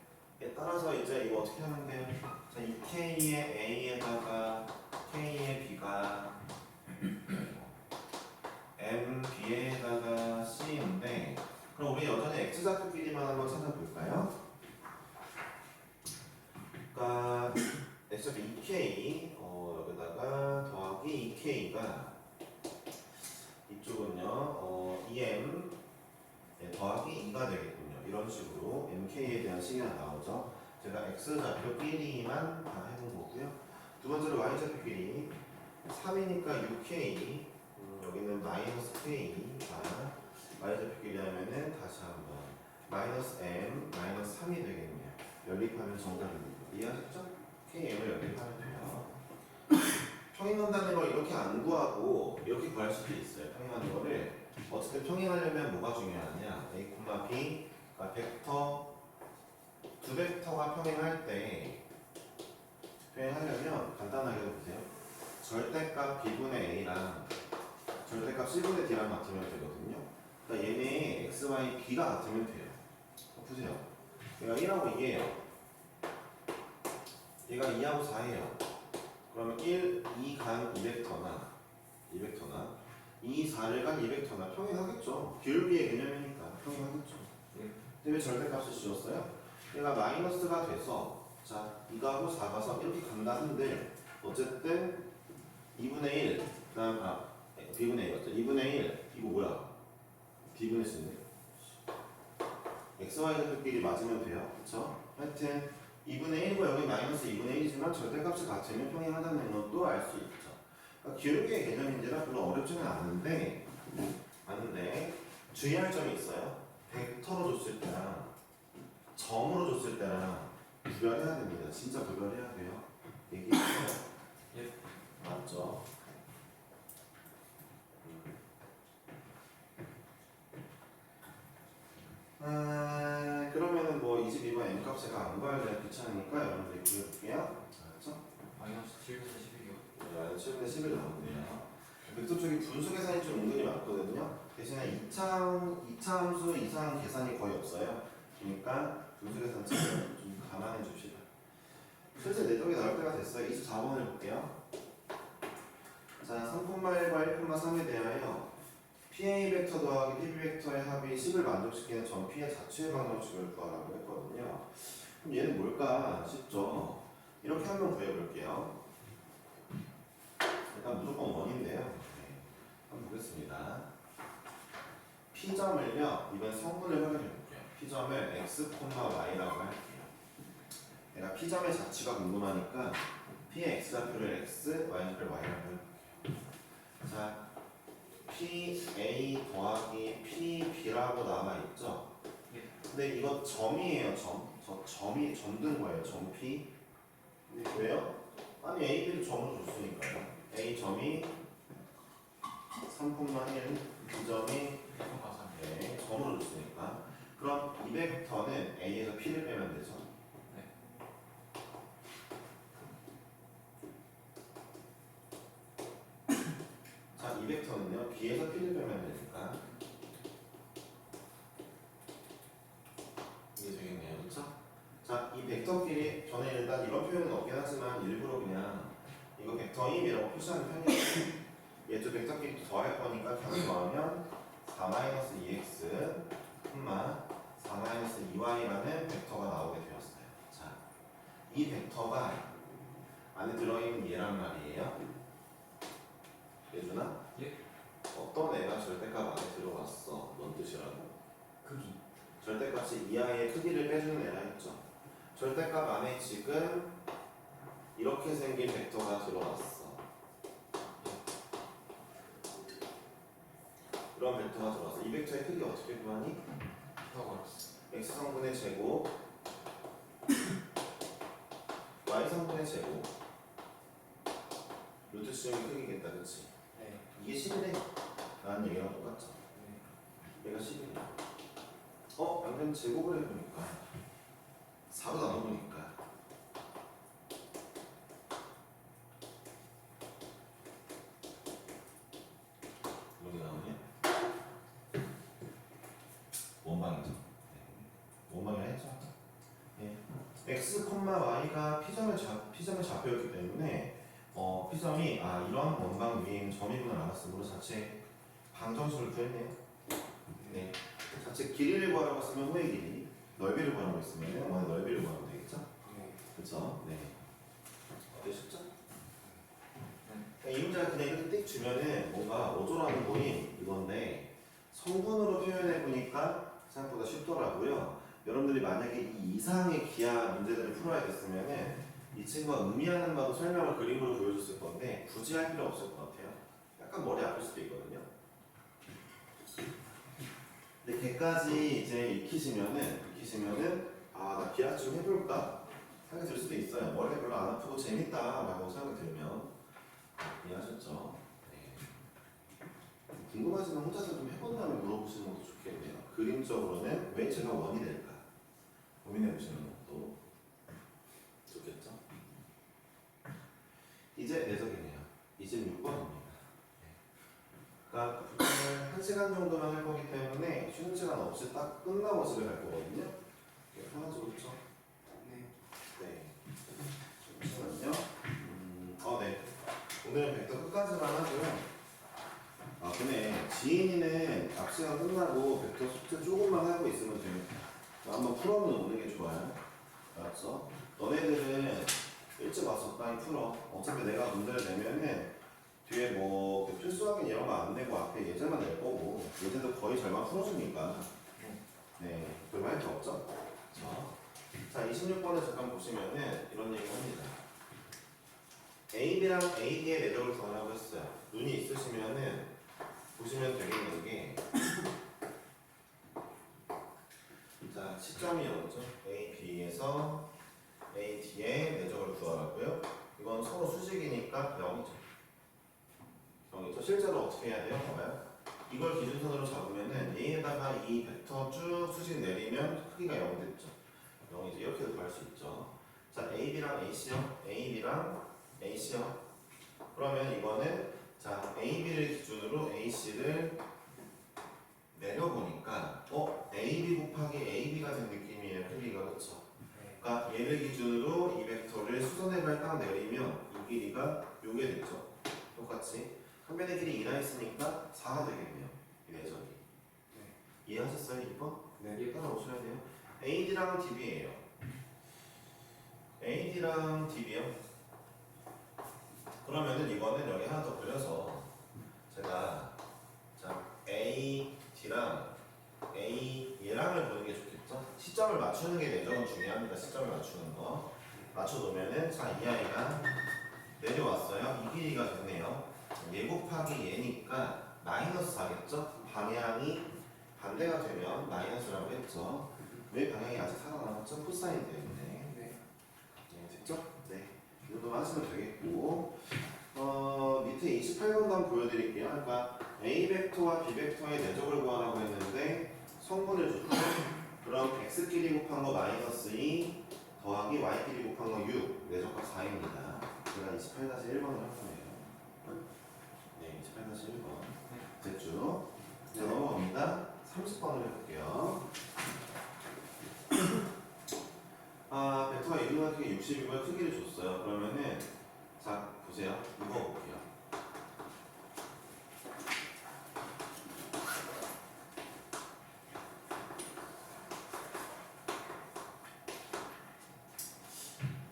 따라서 이제 이거 어떻게 하면 돼요? 자, 이 k의 a에다가 k의 b가 m b에다가 c인데 그럼 우리 여전히 x좌표끼리만 한번 찾아볼까요? 그러니까 x좌표 2k 여기다가 더하기 2k가 이쪽은요 2m 더하기 2가 되겠군요. 이런 식으로 mk에 대한 식이가 나오죠. 제가 x좌표끼리만 다 해본 거고요. 두 번째로 y좌표끼리 3이니까 6k 여기는 마이너스 k가 y좌표끼리 하면은 다시 한번 마이너스 m 마이너스 3이 되겠네요. 연립하면 정답입니다. 이해하셨죠? km을 연립하면 돼요. 평행한다는 걸 이렇게 안 구하고 이렇게 구할 수도 있어요. 평행하는 거를 어쨌든 평행하려면 뭐가 중요하냐? a, b 그러니까 벡터 두 벡터가 평행할 때 평행하려면 간단하게 보세요. 절대값 b분의 a랑 절대값 c분의 d랑 같으면 되거든요. 그러니까 얘네 x, y, b가 같으면 돼요. 보세요. 얘가 1하고 2예요. 얘가 2하고 4예요. 그러면 1, 2 간 2벡터나 2, 4를 간 2벡터나 평행하겠죠. 기울기의 개념이니까 평행하겠죠. 근데 왜 절대값을 지웠어요? 얘가 마이너스가 돼서 자 2가고 4가서 이렇게 간다 한들 어쨌든 2분의 1 그다음 b분의 1 맞죠? 2분의 1 이거 뭐야? b분의 c네. x, y들끼리 맞으면 돼요. 그쵸? 하여튼 2분의 1과 여기 마이너스 2분의 1이지만 절대값이 같으면 평행하다는 것도 알 수 있죠. 그러니까 기울기의 개념인지라 별로 어렵지는 않은데 주의할 점이 있어요. 벡터로 줬을 때랑 점으로 줬을 때랑 구별해야 됩니다. 진짜 구별해야 돼요. 얘기했어요. 예. 맞죠? 그러면은 뭐 22번 어차피 이번 n 값 제가 안 구할 때 귀찮으니까 여러분들이 구해볼게요. 알았죠? 마이너스 7분의 11이요. 7분의 11 나오네요. 벡터 쪽이 분수 계산이 좀 은근히 많거든요. 대신에 2차 함수 이상 계산이 거의 없어요. 그러니까 분수 계산 좀 감안해 줍시다. 실제 내적이 나올 때가 됐어요. 24번을 볼게요. 자, 3,1과 1,3에 대하여 PA 벡터 더하기 PB 벡터의 합이 10을 만족시키는 점 P의 자취의 방정식을 구하라고 했거든요. 그럼 얘는 뭘까? 쉽죠? 이렇게 한번 구해볼게요. 일단 무조건 원인데요. 네. 한번 보겠습니다. P점을요, 이번 성분을 확인해볼게요. P점을 x, y라고 할게요. 내가 P점의 자취가 궁금하니까 P의 x좌표를 x, y좌표를 y라고 해볼게요. 자, PA 더하기 PB라고 남아있죠? 예. 근데 이거 점이에요, 점. 저 점이 점든 거예요, 점 P. 근데 왜요? 아니, A, B를 점으로 줬으니까요. A 점이 3,1, B 점이 1,3. 네, 점으로 줬으니까. 그럼 이 벡터는 A에서 P를 빼면 되죠. 네. 자, 이 벡터는요, B에서 P를 빼면 되니까. 이게 되겠네요, 그렇죠? 자, 이 벡터끼리 저는 일단 이런 표현은 없긴 하지만 일부러 그냥 이거 벡터임이라고 표시하는 편이에요. 얘도 벡터끼리 더할 거니까 그냥 더하면 4-2x, 4-2y라는 벡터가 나오게 되었어요. 자, 이 벡터가 안에 들어있는 얘란 말이에요. 예준아? 예? 어떤 애가 절대값 안에 들어갔어? 뭔 뜻이라고? 크기. 절대값이 이 아이의 크기를 빼주는 애라 했죠. 절대값 안에 지금 이렇게 생긴 벡터가 들어왔어. 이런 벡터가 들어왔어. 이 벡터의 크기 어떻게 구하니? 피타고라스. x성분의 제곱 y성분의 제곱 루트 수정의 크기겠다, 그치? 네. 이게 11에 라는 얘기랑 똑같죠? 네. 얘가 11이야. 방금 제곱을 해보니까 4로 나눠보니까 여기 나오냐? 원방이죠. 네. 원방이라 했죠. 네. x, y가 P점의 좌표였기 때문에 P점이 이런 원방 위에 있는 점이구나 알았으므로 자체 방정식을 구했네요. 네. 자체 길이를 구하라고 했으면 호의 길이, 넓이를 구하라고 했으면 원의 넓이를 구하면 되겠죠? 네. 그렇죠? 네. 어때 쉽죠? 이 문제가 그냥 이렇게 띡 주면은 뭔가 어쩌라는 거니 이건데 성분으로 표현해 보니까 생각보다 쉽더라고요. 여러분들이 만약에 이 이상의 기하 문제들을 풀어야 됐으면은 이 친구가 의미하는 바도 설명을 그림으로 보여줬을 건데 굳이 할 필요 없을 것 같아요. 약간 머리 아플 수도 있거든요. 근데 걔까지 이제 익히시면은 나 기하 좀 해볼까 생각이 들 수도 있어요. 머리가 별로 안 아프고 재밌다라고 생각이 들면 이해하셨죠? 네. 궁금하시면 혼자서 좀 해본 다음에 물어보시는 것도 좋겠네요. 그림적으로는 왜 제가 원이 될까 고민해 보시는 것도 좋겠죠? 이제 내적이네요. 26번입니다. 그러니까 부팅을 1시간 정도만 할 거기 때문에 쉬는 시간 없이 딱 끝나고 집에 갈 거거든요. 편하죠, 그렇죠? 네. 네. 잠시만요. 네. 오늘은 벡터 끝까지만 하고요. 근데 지인이는 앞 시간 끝나고 벡터 숙제 조금만 하고 있으면 됩니다. 한번 풀어는 오는 게 좋아요. 알았어? 너네들은 일찍 와서 적당히 풀어. 어차피 내가 문제를 내면은 뒤에 뭐 필수 확인 이런 거 안 내고 앞에 예제만 낼 거고 예제도 거의 절반 풀어주니까 네, 별로 할 게 없죠? 자, 26번을 잠깐 보시면은 이런 얘기 합니다. AB랑 AD의 내적을 구하라고 했어요. 눈이 있으시면은 보시면 되겠는 게 자, 시점이 나오죠? AB에서 AD의 내적을 구하라고요. 이건 서로 수직이니까 0이죠. 0이죠. 실제로 어떻게 해야 돼요? 봐봐요. 이걸 기준선으로 잡으면은 A에다가 이 벡터 쭉 수직 내리면 크기가 0 됐죠. 0이 구할 수 있죠. 자, AB랑 AC요. AB랑 AC요. 그러면 이거는 자, AB를 기준으로 AC를 내려보니까 AB 곱하기 AB가 된 느낌이에요. 크기가 그렇죠. 네. 그러니까 얘를 기준으로 이 벡터를 수선해발 딱 내리면 이 길이가 요게 됐죠. 똑같이 한 변의 길이 2나 있으니까 4가 되겠네요. 이 내적이. 네. 이해하셨어요? 2번? 네. 따라오셔야 돼요. AD랑 DB예요. AD랑 DB요. 그러면은 이거는 여기 하나 더 그려서 제가 자 AD랑 얘랑을 보는 게 좋겠죠? 시점을 맞추는 게 내적은 중요합니다. 시점을 맞추는 거 맞춰놓으면은 자 이 아이가 내려왔어요. 이 길이가 됐네요. 얘 곱하기 얘니까 마이너스 4겠죠? 방향이 반대가 되면 마이너스라고 했죠. 왜 방향이 아직 살아남았죠? 코사인 때문에. 네. 네, 됐죠? 네. 이 정도만 하시면 되겠고 밑에 28번도 한번 보여드릴게요. 그러니까 A 벡터와 B 벡터의 내적을 구하라고 했는데 성분을 줬죠. 그럼 x끼리 곱한 거 마이너스 2 더하기 y끼리 곱한 거 6 내적과 4입니다. 제가 28-1번을 할 거예요. 네, 28-1번 됐죠? 네, 넘어갑니다. 30번을 해볼게요. 벡터가 1과 크기 60이고요. 크기를 줬어요. 그러면은 자 보세요. 이거 볼게요.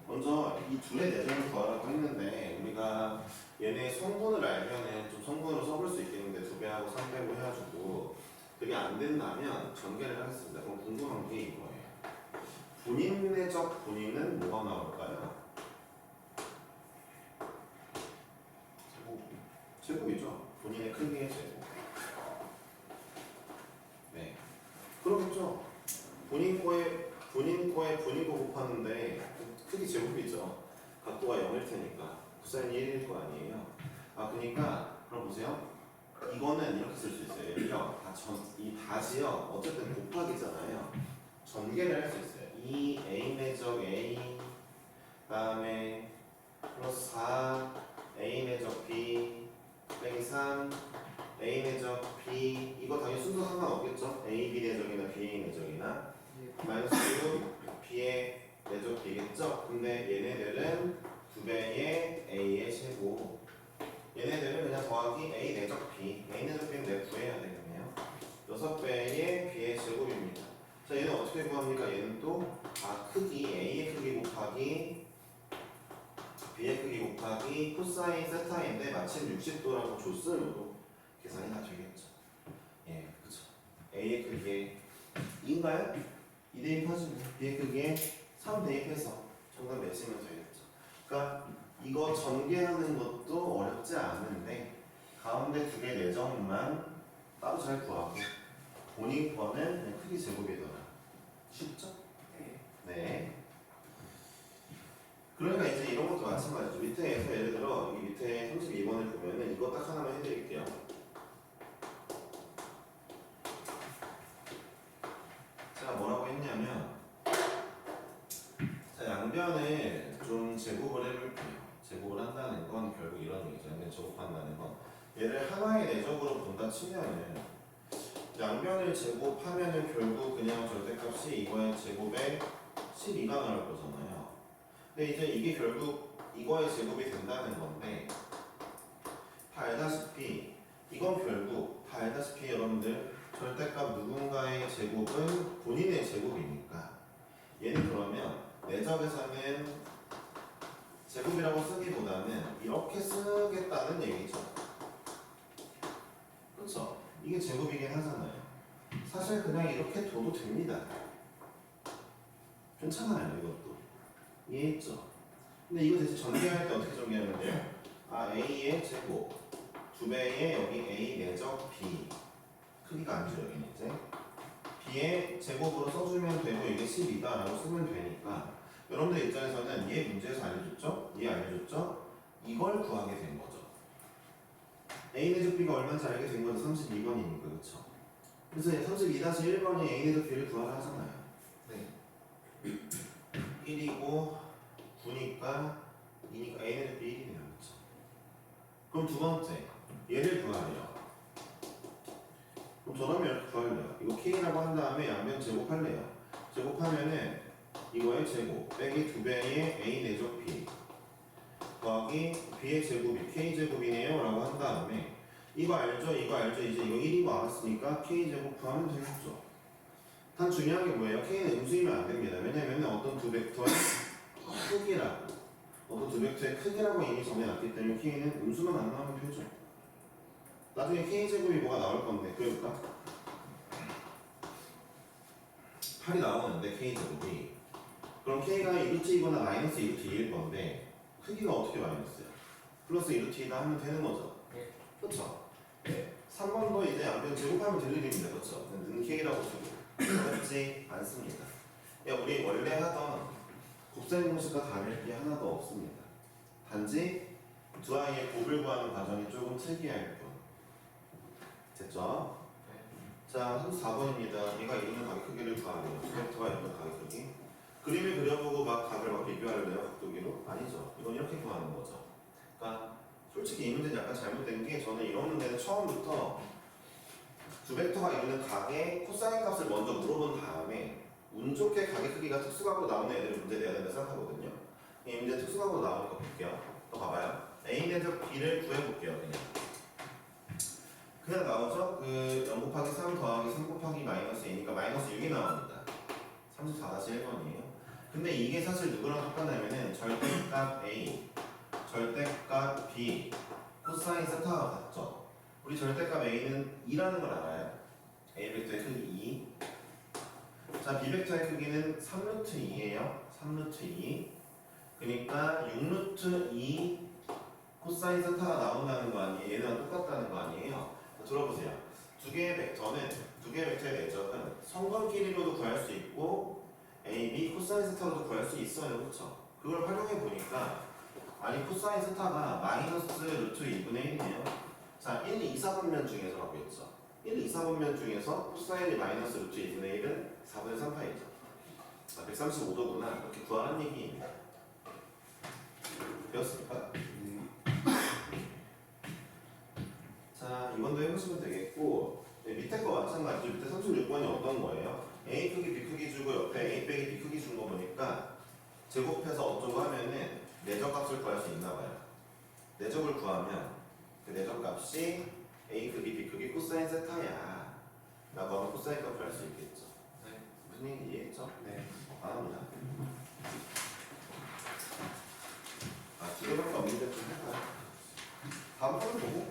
먼저 이 둘의 내적을 구하라고 했는데 우리가 얘네 성분을 알면은 좀 성분으로 써볼 수 있겠는데 2배하고 3배고 해가지고 그게 안 된다면 전개를 하겠습니다. 그럼 궁금한 게 이거예요. 본인 내적 본인은 뭐가 나올까요? 제곱이죠. 본인의 크기의 제곱. 네. 그렇겠죠. 본인 거 곱하는데 크기 제곱이죠. 각도가 0일 테니까 코사인이 1일 거 아니에요. 그러니까 그럼 보세요. 이거는 이렇게 쓸 수 있어요. 얘를요. 이 다지요. 어쨌든 곱하기잖아요. 전개를 할 수 있어요. 2A 내적 A 그다음에 플러스 4 A 내적 B 빼기 3 A 내적 B 이거 당연히 순서 상관없겠죠? A, B 내적이나 B, A 내적이나 마이너스 6 B의 내적 B겠죠? 근데 얘네들은 2배의 A의 제곱 얘네들은 그냥 더하기 A 내적 B A 내적 B는 내가 구해야 되겠네요 6배의 B의 제곱입니다 자 얘는 어떻게 구합니까? 얘는 또 크기 A의 크기 곱하기 B의 크기 곱하기 코사인 세타인데 마침 60도라고 줬으므로 계산이 다 되겠죠. 예, 그쵸. A의 크기에 2인가요? 2 대입하시면 B의 크기에 3 대입해서 정답 내시면 되겠죠. 그러니까 이거 전개하는 것도 어렵지 않은데 가운데 2개 내점만 따로 잘 구하고 본인 거는 그냥 크기 제곱이더라. 쉽죠? 네. 그러니까 이제 이런 것도 마찬가지죠. 밑에에서 예를 들어 여기 밑에 32번을 보면은 이거 딱 하나만 해드릴게요. 제가 뭐라고 했냐면 자 양변을 좀 제곱을 해볼게요. 제곱을 한다는 건 결국 이런 얘기죠. 양변 제곱한다는 건 얘를 하나의 내적으로 본다 치면은 양변을 제곱하면은 결국 그냥 절대값이 이거의 제곱에 12가 나올 거잖아요. 근데 이제 이게 결국 이거의 제곱이 된다는 건데 다 알다시피 이건 결국 다 알다시피 여러분들 절대값 누군가의 제곱은 본인의 제곱이니까 얘는 그러면 내적에서는 제곱이라고 쓰기보다는 이렇게 쓰겠다는 얘기죠. 그렇죠? 이게 제곱이긴 하잖아요. 사실 그냥 이렇게 둬도 됩니다. 괜찮아요 이것도. 이해했죠? 근데 이거 대체 전개할 때 어떻게 전개하면 돼요? A의 제곱 2배의 여기 A 내적 B 크기가 아니죠 여기는 이제 B의 제곱으로 써주면 되고 이게 12다라고 쓰면 되니까 여러분들 입장에서는 얘 문제에서 알려줬죠? 얘 알려줬죠? 이걸 구하게 된 거죠. A 내적 B가 얼마인지 알게 된 거죠. 32번이니까 그렇죠? 그래서 32-1번이 A 내적 B를 구하라 하잖아요. 네. 이게 0이고 9니까 2니까 a 내적 b 1이네요. 그렇죠? 그럼 두 번째 얘를 구하래요. 그럼 저러면 이렇게 구할래요. 이거 k라고 한 다음에 양변 제곱할래요. 제곱하면은 이거의 제곱 빼기 2배의 a 내적 b 더하기 b의 제곱이 k제곱이네요 라고 한 다음에 이거 알죠? 이거 알죠? 이제 이거 1이고 알았으니까 k제곱 구하면 되겠죠. 단 중요한 게 뭐예요? k는 음수이면 안 됩니다. 왜냐면 어떤 두 벡터의 크기라고 어떤 두 벡터의 크기라고 이미 정해놨기 때문에 k는 음수만 안 나오면 되죠. 나중에 k제곱이 뭐가 나올 건데 그럴까? 8이 나오는데 k제곱이 그럼 k가 1루트이거나 마이너스 1루트 2일 건데 크기가 어떻게 마이너스야? 플러스 1루트 2다 하면 되는 거죠. 네. 그렇죠? 네. 3번도 이제 양변 제곱하면 될 일입니다. 그렇죠? 는 k라고 쓰고 어렵지 않습니다. 야, 우리 원래 하던 곱셈 공식과 다를 게 하나도 없습니다. 단지 두 아이의 곱을 구하는 과정이 조금 특이할 뿐. 됐죠? 자, 34번입니다. 얘가 이루는 가격 크기를 구하래요. 벡터가 이루는 가격 크기. 그림을 그려보고 막 각을 막 비교하려요. 각도기로? 아니죠. 이건 이렇게 구하는 거죠. 그러니까 솔직히 이 문제는 약간 잘못된 게 저는 이런 문제는 처음부터 두 벡터가 이루는 각의 코사인 값을 먼저 물어본 다음에 운 좋게 각의 크기가 특수각으로 나오는 애들을 문제 내야 된다 생각하거든요. 이 문제 특수각으로 나오니까 볼게요. 또 봐봐요. a 내적 b를 구해볼게요. 그냥 나오죠? 그 0 곱하기 3 더하기 3 곱하기 마이너스 2니까 마이너스 6이 나옵니다. 34-1번이에요. 근데 이게 사실 누구랑 똑같냐면은 절대값 a, 절대값 b, 코사인 세타가 같죠? 우리 절대값 a는 2라는 걸 알아요. a 벡터의 크기 2. 자, b 벡터의 크기는 3루트 2예요. 3루트 2. 그러니까 6루트 2 코사인 세타가 나온다는 거 아니에요? 얘네랑 똑같다는 거 아니에요? 들어보세요. 두 개의 벡터의 내적은 성분끼리로도 구할 수 있고 a, b 코사인 세타로도 구할 수 있어요. 그렇죠? 그걸 활용해 보니까 아니 코사인 세타가 마이너스 루트 2분의 1이네요. 자, 1, 2, 4분면 중에서라고 했죠. 1, 2, 4분면 중에서 코사인이 마이너스 루트 2분의 1은 4분의 3파이죠. 135도구나. 이렇게 구하는 얘기입니다. 되었습니까? 자, 이번도 해보시면 되겠고 네, 밑에 거 마찬가지죠. 밑에 36번이 어떤 거예요? A 크기, B 크기 주고 옆에 A 빼기 B 크기 준 거 보니까 제곱해서 어쩌고 하면은 내적 값을 구할 수 있나 봐요. 내적을 구하면 그 내적 값이 A 크기, B 크기 코사인 세타야 라고 하면 코사인 값 구할 수 있겠죠. 네. 무슨 얘기 이해했죠? 네. 안 합니다. 두 개밖에 없는데 좀 할까요? 다음 편을 보고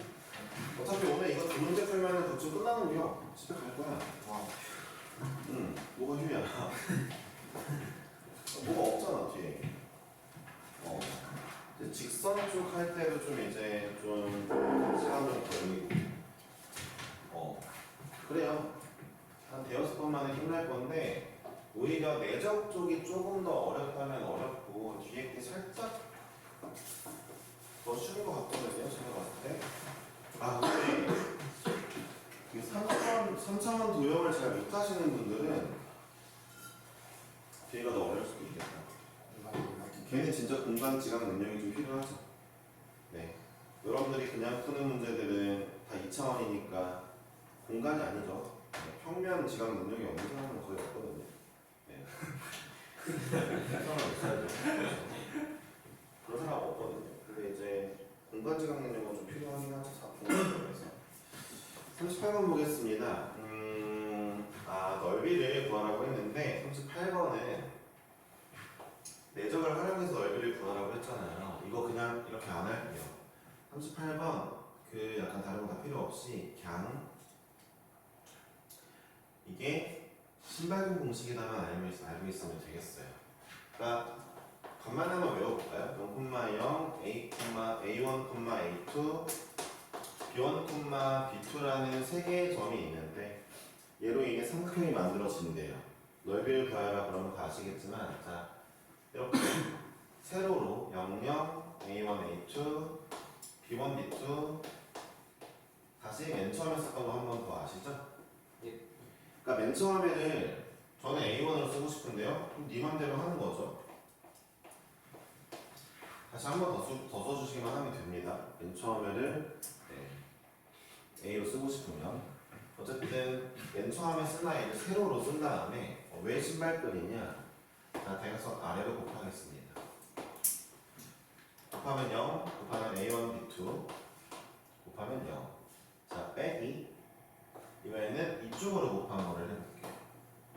어차피 오늘 이거 두 문제 풀면은 그쯤 끝나는겨. 집에 갈 거야. 와. 뭐가 휴야? 뭐가 없잖아 뒤에. 이제 직선 쪽 할 때도 좀 이제 좀 시간 좀 걸리고. 그래요. 한 대여섯 번 만에 힘날 건데 오히려 내적 쪽이 조금 더 어렵다면 어렵고 뒤에 게 살짝 더 쉬운 것 같거든요. 제가 봤을 때. 아 근데 그 3차원 도형을 잘 못하시는 분들은 뒤가 더 어려울 수도 있겠다. 걔는 진짜 공간 지각 능력이 좀 필요하죠. 네. 여러분들이 그냥 푸는 문제들은 다 2차원이니까 공간이 아니죠. 네. 평면 지각 능력이 없는 사람은 거의 없거든요. 네. 그런 사람 없거든요. 근데 이제 공간 지각 능력은 좀 필요하긴 하죠. 공간에서 38번 보겠습니다. 넓이를 구하라고 했는데 38번은 내적을 활용해서 넓이를 구하라고 했잖아요. 이거 그냥 이렇게 안 할게요. 38번 그 약간 다른 거 다 필요 없이 그냥 이게 신발금 공식이다만 알고 있으면 되겠어요. 그러니까 간만에 한번 외워볼까요? 0,0, A, A1, A2, B1, B2라는 세 개의 점이 있는데 얘로 인해 삼각형이 만들어진대요. 넓이를 구하라 그러면 다 아시겠지만 자 이렇게 세로로 0, 0, A1, A2, B1, B2 다시 맨 처음에 썼던 거 한 번 더 아시죠? 예. 그러니까 맨 처음에는 저는 A1으로 쓰고 싶은데요. 그럼 네 맘대로 하는 거죠. 다시 한 번 더 써주시기만 하면 됩니다. 맨 처음에를 A로 쓰고 싶으면 어쨌든 맨 처음에 쓴 아이를 세로로 쓴 다음에 왜 신발끈이냐? 자, 대각선 아래로 곱하겠습니다. 곱하면 0, 곱하면 A1, B2 곱하면 0. 자, 빼기 이번에는 이쪽으로 곱한 거를 해볼게요.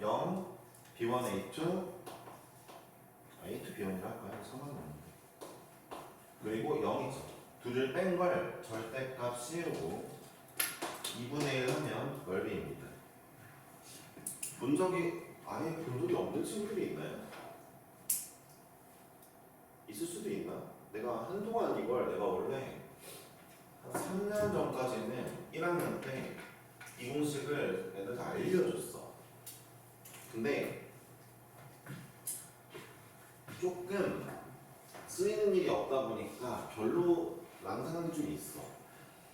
0, B1, A2 A2, B1이라 할까요? 상관없는데. 그리고 0이죠. 둘을 뺀 걸 절대값 씌우고 2분의 1 하면 넓이입니다. 본 적이 아예 본 적이 없는 친구들이 있나요? 있을 수도 있나? 내가 한동안 이걸 내가 원래 한 3년 전까지는 1학년 때 이 공식을 애들한테 알려줬어. 근데 조금 쓰이는 일이 없다 보니까 별로 낭상한 게 좀 있어.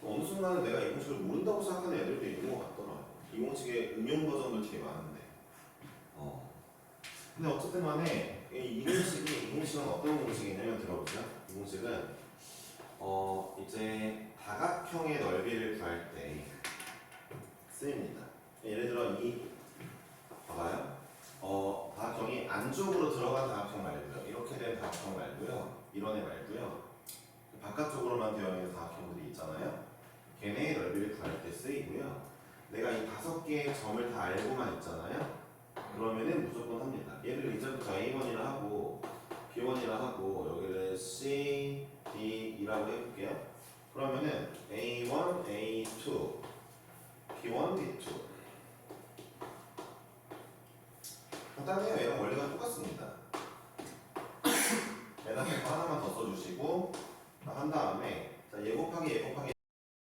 어느 순간에 내가 이 공식을 모른다고 생각하는 애들도 있는 것 같더라고. 이 공식의 응용 버전도 되게 많은데. 근데 어쨌든 간에 이 공식은 어떤 공식이냐면 들어보세요. 이 공식은 이제 다각형의 넓이를 구할 때 쓰입니다. 예를 들어 이 봐봐요. 다각형이 안쪽으로 들어간 다각형 말고요. 이렇게 된 다각형 말고요. 이런 애 말고요. 바깥쪽으로만 되어 있는 다각형들이 있잖아요. 걔네의 넓이를 구할 때 쓰이고요. 내가 이 5개의 점을 다 알고만 있잖아요. 그러면은 무조건 합니다. 얘를 이제부터 A1이라 하고 B1이라 하고 여기를 C, D이라고 해볼게요. 그러면은 A1, A2, B1, B2 간단해요. 얘랑 원리가 똑같습니다. 얘는 하나만 더 써주시고 한 다음에 자, 얘 곱하기